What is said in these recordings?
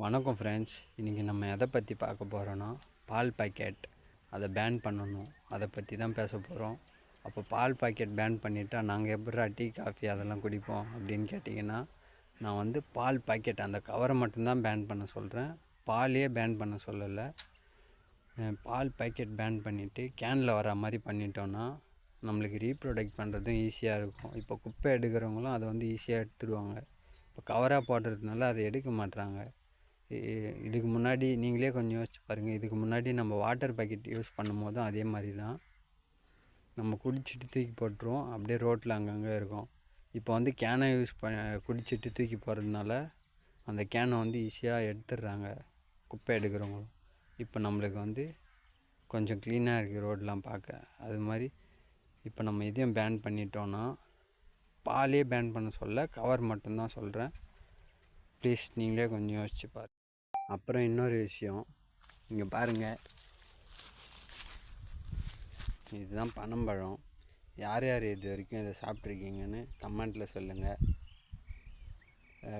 வணக்கம் ஃப்ரெண்ட்ஸ். இன்றைக்கி நம்ம எதை பற்றி பார்க்க போகிறோன்னா, பால் பாக்கெட் அதை பேன் பண்ணணும், அதை பற்றி தான் பேச போகிறோம். அப்போ பால் பாக்கெட் பேன் பண்ணிட்டா நாங்கள் எப்படா டீ காஃபி அதெல்லாம் குடிப்போம் அப்படின்னு கேட்டிங்கன்னா, நான் பால் பாக்கெட் அந்த கவரை மட்டும்தான் பேன் பண்ண சொல்கிறேன். பாலையே பேன் பண்ண சொல்லலை. பால் பாக்கெட் பேன் பண்ணிவிட்டு கேனில் வர மாதிரி பண்ணிட்டோன்னா நம்மளுக்கு ரீப்ரொடக்ட் பண்ணுறதும் ஈஸியாக இருக்கும். இப்போ குப்பை எடுக்கிறவங்களும் அதை ஈஸியாக எடுத்துடுவாங்க. இப்போ கவராக போடுறதுனால அதை எடுக்க மாட்டுறாங்க. இதுக்கு முன்னாடி நீங்களே கொஞ்சம் யோசிச்சு பாருங்கள். இதுக்கு முன்னாடி நம்ம வாட்டர் பாக்கெட் யூஸ் பண்ணும் போதும் அதே மாதிரி தான். நம்ம குடிச்சிட்டு தூக்கி போட்டுருவோம், அப்படியே ரோட்டில் அங்கங்கே இருக்கும். இப்போ கேனை யூஸ் குடிச்சிட்டு தூக்கி போகிறதுனால அந்த கேனை ஈஸியாக எடுத்துடுறாங்க குப்பை எடுக்கிறவங்களும். இப்போ நம்மளுக்கு கொஞ்சம் க்ளீனாக இருக்குது ரோடெலாம் பார்க்க. அது மாதிரி இப்போ நம்ம இதையும் பேன் பண்ணிட்டோன்னா, பாலே பேன் பண்ண சொல்ல, கவர் மட்டும்தான் சொல்கிறேன். ப்ளீஸ் நீங்களே கொஞ்சம் யோசிச்சு பாருங்கள். அப்புறம் இன்னொரு விஷயம், இங்கே பாருங்கள், இதுதான் பனம்பழம். யார் யார் இது வரைக்கும் இதை சாப்பிட்ருக்கீங்கன்னு கமெண்ட்டில் சொல்லுங்கள்.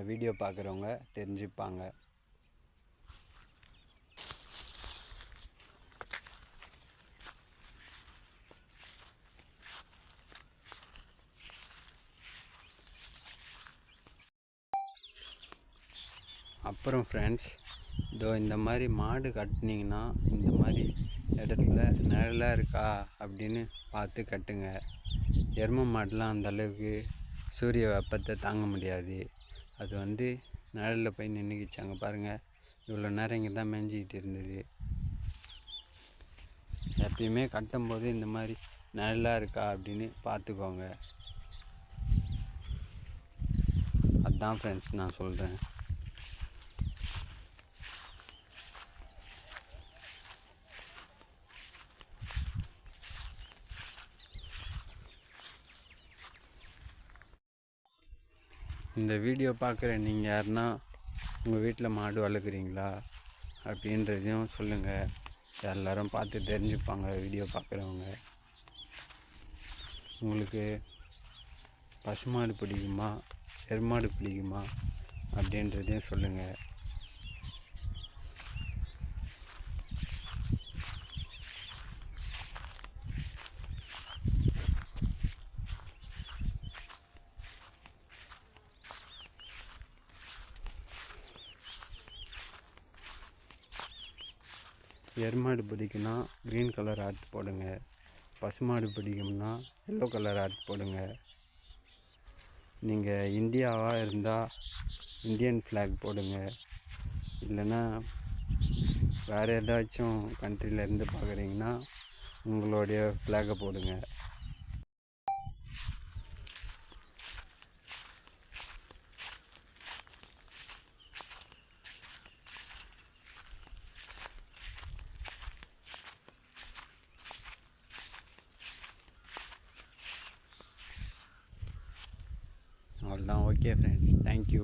வீடியோ பார்க்குறவங்க தெரிஞ்சுப்பாங்க. அப்புறம் ஃப்ரெண்ட்ஸ், இந்த மாதிரி மாடு கட்டினீங்கன்னா இந்த மாதிரி இடத்துல நிழலாக இருக்கா அப்படின்னு பார்த்து கட்டுங்க. எருமை மாடெலாம் அந்தளவுக்கு சூரிய வெப்பத்தை தாங்க முடியாது. அது நிழலில் போய் நின்றுக்கிச்சாங்க பாருங்கள். இவ்வளோ நேரம் இங்கே தான் மேய்ஞ்சிக்கிட்டு இருந்தது. எப்பயுமே கட்டும்போது இந்த மாதிரி நிழலாக இருக்கா அப்படின்னு பார்த்துக்கோங்க. அதுதான் ஃப்ரெண்ட்ஸ் நான் சொல்கிறேன். இந்த வீடியோ பார்க்குற நீங்கள் யாருன்னா உங்கள் வீட்டில் மாடு வளர்க்குறீங்களா அப்படின்றதையும் சொல்லுங்கள். எல்லோரும் பார்த்து தெரிஞ்சுப்பாங்க வீடியோ பார்க்குறவங்க. உங்களுக்கு பசுமாடு பிடிக்குமா எருமாடு பிடிக்குமா அப்படின்றதையும் சொல்லுங்கள். எருமாடு பிடிக்குன்னா க்ரீன் கலர் ஆர்ட் போடுங்க. பசுமாடு பிடிக்கும்னா எல்லோ கலர் ஆர்ட் போடுங்க. நீங்கள் இந்தியாவாக இருந்தால் இந்தியன் ஃப்ளாக் போடுங்க. இல்லைன்னா வேறு ஏதாச்சும் கண்ட்ரிலேருந்து பார்க்குறீங்கன்னா உங்களுடைய ஃப்ளாகை போடுங்க. அவ்வளோதான். Okay friends, thank you.